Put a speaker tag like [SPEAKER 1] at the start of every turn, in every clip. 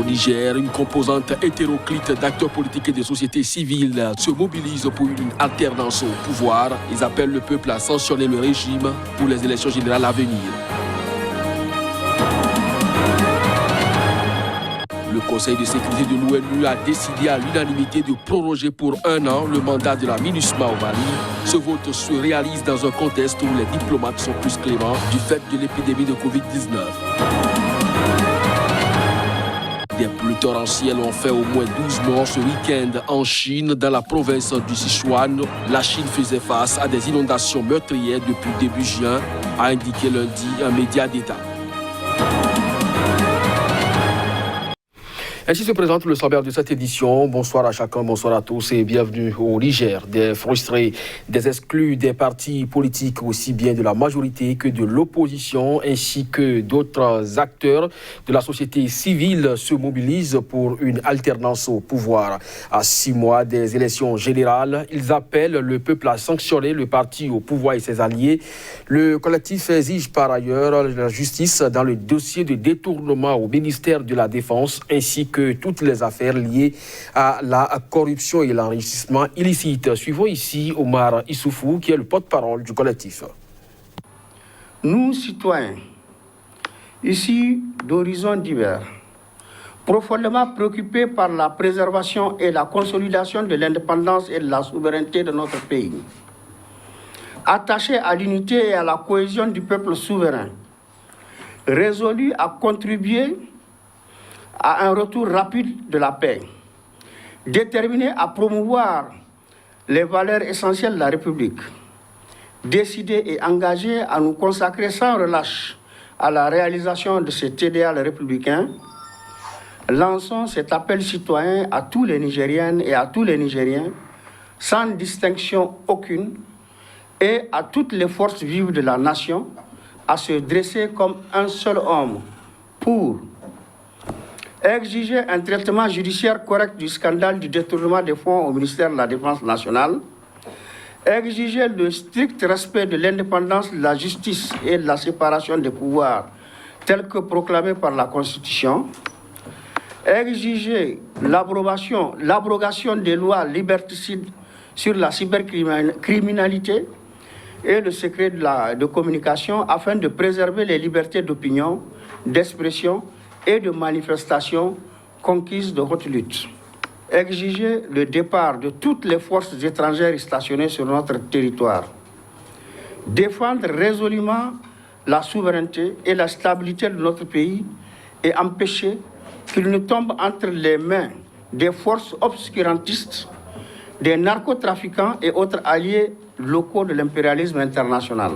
[SPEAKER 1] Au Niger, une composante hétéroclite d'acteurs politiques et de sociétés civiles se mobilise pour une alternance au pouvoir. Ils appellent le peuple à sanctionner le régime pour les élections générales à venir. Le Conseil de sécurité de l'ONU a décidé à l'unanimité de proroger pour 1 an le mandat de la MINUSMA au Mali. Ce vote se réalise dans un contexte où les diplomates sont plus cléments du fait de l'épidémie de Covid-19. Des pluies torrentielles ont fait au moins 12 morts ce week-end en Chine, dans la province du Sichuan. La Chine faisait face à des inondations meurtrières depuis début juin, a indiqué lundi un média d'État. Ainsi se présente le sommaire de cette édition. Bonsoir à chacun, bonsoir à tous et bienvenue au Niger. Des frustrés, des exclus des partis politiques aussi bien de la majorité que de l'opposition ainsi que d'autres acteurs de la société civile se mobilisent pour une alternance au pouvoir. À 6 mois des élections générales, ils appellent le peuple à sanctionner le parti au pouvoir et ses alliés. Le collectif exige par ailleurs la justice dans le dossier de détournement au ministère de la Défense ainsi que toutes les affaires liées à la corruption et l'enrichissement illicite. Suivons ici Omar Issoufou, qui est le porte-parole du collectif.
[SPEAKER 2] Nous, citoyens, ici d'horizons divers, profondément préoccupés par la préservation et la consolidation de l'indépendance et de la souveraineté de notre pays, attachés à l'unité et à la cohésion du peuple souverain, résolus à contribuer à un retour rapide de la paix, déterminés à promouvoir les valeurs essentielles de la République, décidés et engagés à nous consacrer sans relâche à la réalisation de cet idéal républicain, lançons cet appel citoyen à tous les Nigériennes et à tous les Nigériens, sans distinction aucune, et à toutes les forces vives de la nation, à se dresser comme un seul homme pour exiger un traitement judiciaire correct du scandale du détournement des fonds au ministère de la Défense nationale, exiger le strict respect de l'indépendance de la justice et de la séparation des pouvoirs tel que proclamé par la Constitution, exiger l'abrogation des lois liberticides sur la cybercriminalité et le secret de communication afin de préserver les libertés d'opinion, d'expression et de manifestations conquises de haute lutte. Exiger le départ de toutes les forces étrangères stationnées sur notre territoire. Défendre résolument la souveraineté et la stabilité de notre pays et empêcher qu'il ne tombe entre les mains des forces obscurantistes, des narcotrafiquants et autres alliés locaux de l'impérialisme international.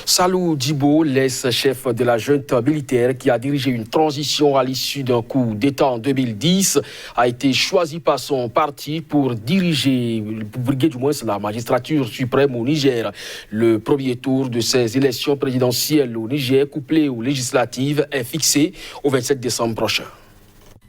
[SPEAKER 1] Salou Djibo, l'ex-chef de la junte militaire qui a dirigé une transition à l'issue d'un coup d'État en 2010, a été choisi par son parti pour briguer du moins la magistrature suprême au Niger. Le premier tour de ces élections présidentielles au Niger, couplé aux législatives, est fixé au 27 décembre prochain.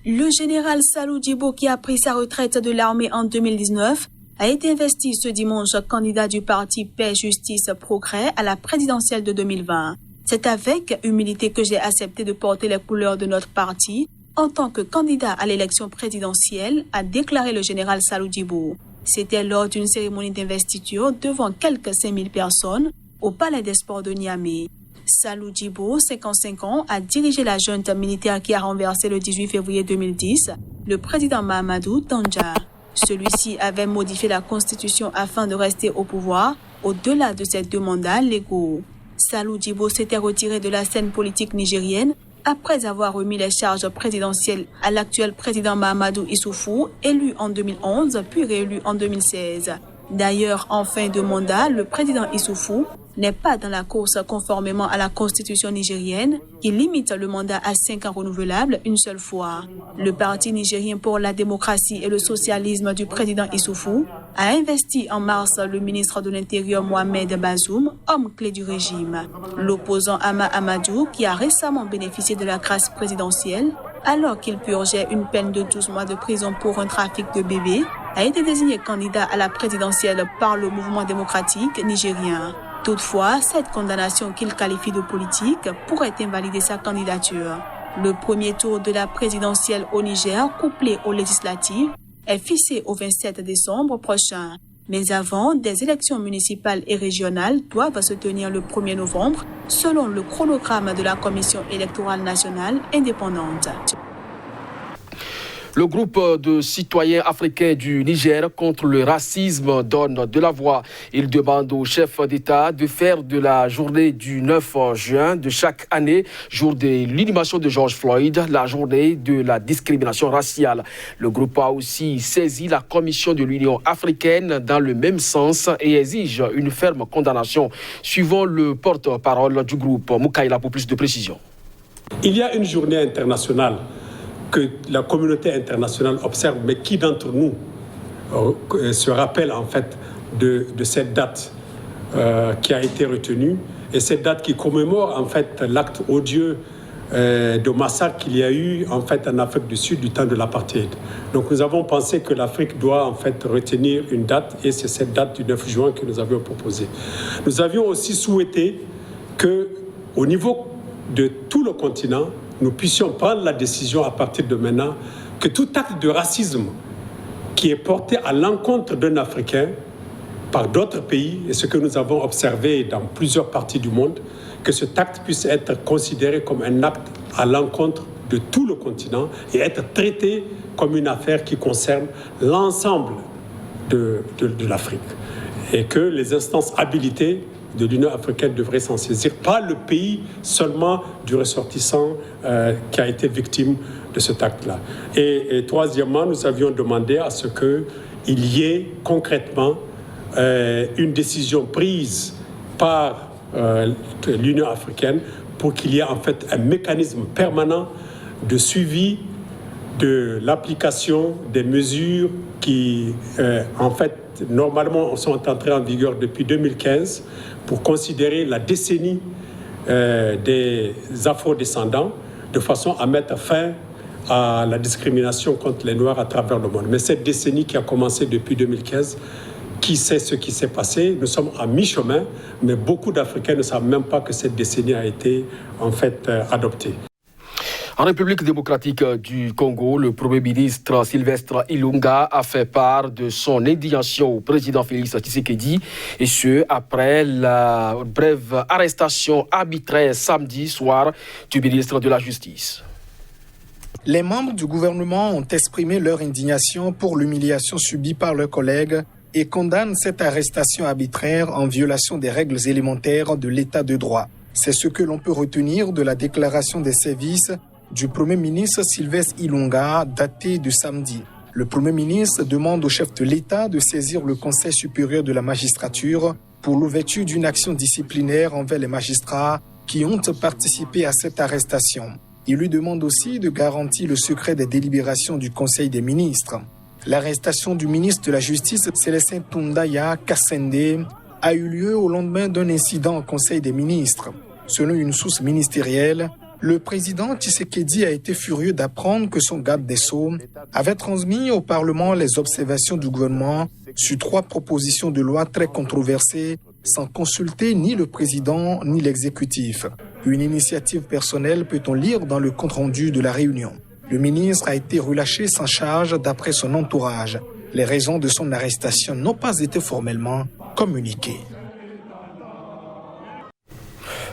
[SPEAKER 3] Le général Salou Djibo, qui a pris sa retraite de l'armée en 2019, a été investi ce dimanche candidat du parti Paix, Justice, Progrès à la présidentielle de 2020. C'est avec humilité que j'ai accepté de porter les couleurs de notre parti en tant que candidat à l'élection présidentielle, a déclaré le général Salou Djibo. C'était lors d'une cérémonie d'investiture devant quelques 5000 personnes au Palais des Sports de Niamey. Salou Djibo, 55 ans, a dirigé la junte militaire qui a renversé le 18 février 2010 le président Mahamadou Tandja. Celui-ci avait modifié la Constitution afin de rester au pouvoir au-delà de ses 2 mandats légaux. Salou Djibo s'était retiré de la scène politique nigérienne après avoir remis les charges présidentielles à l'actuel président Mahamadou Issoufou, élu en 2011 puis réélu en 2016. D'ailleurs, en fin de mandat, le président Issoufou n'est pas dans la course conformément à la constitution nigérienne qui limite le mandat à 5 ans renouvelable une seule fois. Le Parti nigérien pour la démocratie et le socialisme du président Issoufou a investi en mars le ministre de l'Intérieur Mohamed Bazoum, homme clé du régime. L'opposant Ama Amadou, qui a récemment bénéficié de la grâce présidentielle alors qu'il purgeait une peine de 12 mois de prison pour un trafic de bébés, a été désigné candidat à la présidentielle par le mouvement démocratique nigérien. Toutefois, cette condamnation qu'il qualifie de politique pourrait invalider sa candidature. Le premier tour de la présidentielle au Niger, couplé aux législatives, est fixé au 27 décembre prochain. Mais avant, des élections municipales et régionales doivent se tenir le 1er novembre, selon le chronogramme de la Commission électorale nationale indépendante.
[SPEAKER 1] Le groupe de citoyens africains du Niger contre le racisme donne de la voix. Il demande au chef d'État de faire de la journée du 9 juin de chaque année, jour de l'inhumation de George Floyd, la journée de la discrimination raciale. Le groupe a aussi saisi la Commission de l'Union africaine dans le même sens et exige une ferme condamnation, suivant le porte-parole du groupe. Moukaïla pour plus de précisions.
[SPEAKER 4] Il y a une journée internationale que la communauté internationale observe, mais qui d'entre nous se rappelle en fait de cette date qui a été retenue, et cette date qui commémore en fait l'acte odieux de massacre qu'il y a eu en fait en Afrique du Sud du temps de l'apartheid. Donc nous avons pensé que l'Afrique doit en fait retenir une date, et c'est cette date du 9 juin que nous avions proposée. Nous avions aussi souhaité que, au niveau de tout le continent, nous puissions prendre la décision à partir de maintenant que tout acte de racisme qui est porté à l'encontre d'un Africain par d'autres pays, et ce que nous avons observé dans plusieurs parties du monde, que cet acte puisse être considéré comme un acte à l'encontre de tout le continent et être traité comme une affaire qui concerne l'ensemble de l'Afrique. Et que les instances habilitées de l'Union africaine devrait s'en saisir, pas le pays seulement du ressortissant qui a été victime de cet acte-là. Et troisièmement, nous avions demandé à ce qu'il y ait concrètement une décision prise par l'Union africaine pour qu'il y ait en fait un mécanisme permanent de suivi de l'application des mesures qui, en fait, normalement sont entrées en vigueur depuis 2015 pour considérer la décennie des afro-descendants de façon à mettre fin à la discrimination contre les Noirs à travers le monde. Mais cette décennie qui a commencé depuis 2015, qui sait ce qui s'est passé? Nous sommes à mi-chemin, mais beaucoup d'Africains ne savent même pas que cette décennie a été en fait adoptée.
[SPEAKER 1] En République démocratique du Congo, le Premier ministre Sylvestre Ilunga a fait part de son indignation au président Félix Tshisekedi, et ce, après la brève arrestation arbitraire samedi soir du ministre de la Justice.
[SPEAKER 5] Les membres du gouvernement ont exprimé leur indignation pour l'humiliation subie par leurs collègues et condamnent cette arrestation arbitraire en violation des règles élémentaires de l'état de droit. C'est ce que l'on peut retenir de la déclaration des services du Premier ministre Sylvestre Ilunga, daté de samedi. Le Premier ministre demande au chef de l'État de saisir le Conseil supérieur de la magistrature pour l'ouverture d'une action disciplinaire envers les magistrats qui ont participé à cette arrestation. Il lui demande aussi de garantir le secret des délibérations du Conseil des ministres. L'arrestation du ministre de la Justice, Célestin Tundaya Kassende, a eu lieu au lendemain d'un incident au Conseil des ministres. Selon une source ministérielle, le président Tshisekedi a été furieux d'apprendre que son garde des Sceaux avait transmis au Parlement les observations du gouvernement sur 3 propositions de loi très controversées sans consulter ni le président ni l'exécutif. Une initiative personnelle peut-on lire dans le compte-rendu de la réunion. Le ministre a été relâché sans charge d'après son entourage. Les raisons de son arrestation n'ont pas été formellement communiquées.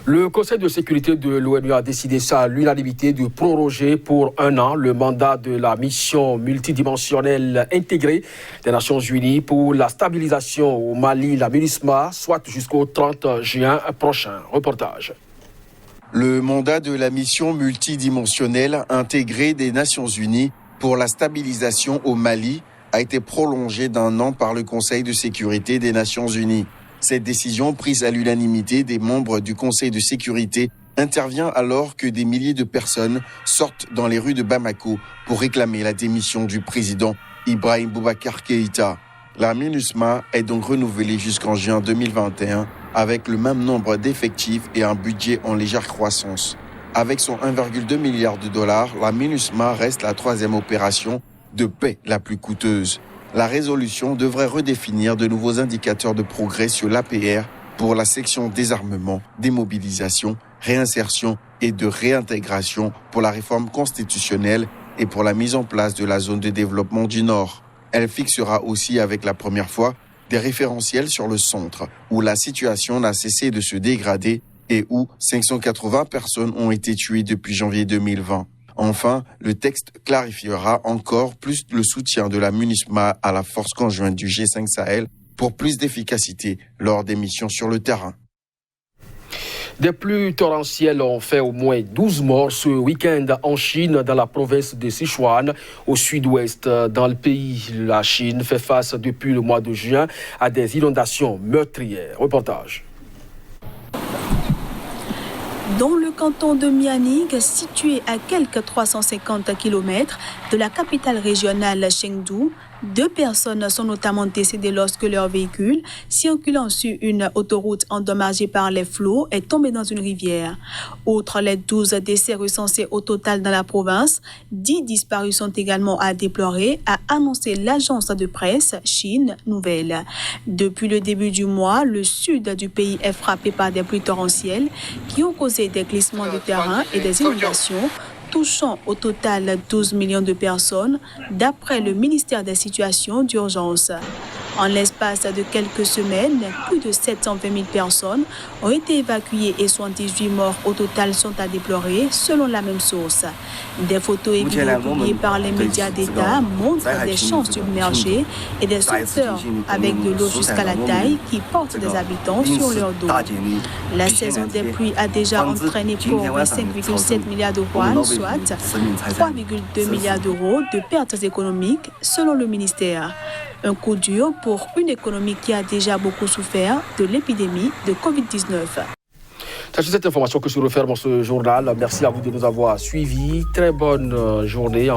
[SPEAKER 1] Le Conseil de sécurité de l'ONU a décidé à l'unanimité de proroger pour 1 an le mandat de la mission multidimensionnelle intégrée des Nations Unies pour la stabilisation au Mali, la MINUSMA, soit jusqu'au 30 juin prochain. Reportage.
[SPEAKER 6] Le mandat de la mission multidimensionnelle intégrée des Nations Unies pour la stabilisation au Mali a été prolongé d'1 an par le Conseil de sécurité des Nations Unies. Cette décision, prise à l'unanimité des membres du Conseil de sécurité, intervient alors que des milliers de personnes sortent dans les rues de Bamako pour réclamer la démission du président Ibrahim Boubacar Keïta. La MINUSMA est donc renouvelée jusqu'en juin 2021 avec le même nombre d'effectifs et un budget en légère croissance. Avec son 1,2 milliard de dollars, la MINUSMA reste la 3e opération de paix la plus coûteuse. La résolution devrait redéfinir de nouveaux indicateurs de progrès sur l'APR pour la section désarmement, démobilisation réinsertion et de réintégration pour la réforme constitutionnelle et pour la mise en place de la zone de développement du Nord. Elle fixera aussi avec la première fois des référentiels sur le centre, où la situation n'a cessé de se dégrader et où 580 personnes ont été tuées depuis janvier 2020. Enfin, le texte clarifiera encore plus le soutien de la MINUSMA à la force conjointe du G5 Sahel pour plus d'efficacité lors des missions sur le terrain.
[SPEAKER 1] Des pluies torrentielles ont fait au moins 12 morts ce week-end en Chine, dans la province de Sichuan, au sud-ouest dans le pays. La Chine fait face depuis le mois de juin à des inondations meurtrières. Reportage.
[SPEAKER 3] Dans le canton de Mianing, situé à quelques 350 km de la capitale régionale Chengdu, 2 personnes sont notamment décédées lorsque leur véhicule, circulant sur une autoroute endommagée par les flots, est tombé dans une rivière. Outre les 12 décès recensés au total dans la province, 10 disparus sont également à déplorer, a annoncé l'agence de presse Chine Nouvelle. Depuis le début du mois, le sud du pays est frappé par des pluies torrentielles qui ont causé des glissements de terrain et des inondations, touchant au total 12 millions de personnes, d'après le ministère des Situations d'urgence. En l'espace de quelques semaines, plus de 720 000 personnes ont été évacuées et 78 morts au total sont à déplorer, selon la même source. Des photos et vidéos publiées par les médias d'État montrent des champs submergés et des sauveteurs avec de l'eau jusqu'à la taille qui portent des habitants sur leur dos. La saison des pluies a déjà entraîné pour 5,7 milliards de yuan, soit 3,2 milliards d'euros de pertes économiques, selon le ministère. Un coup dur pour une économie qui a déjà beaucoup souffert de l'épidémie de Covid-19.
[SPEAKER 1] C'est sur cette information que se referme ce journal. Merci à vous de nous avoir suivis. Très bonne journée.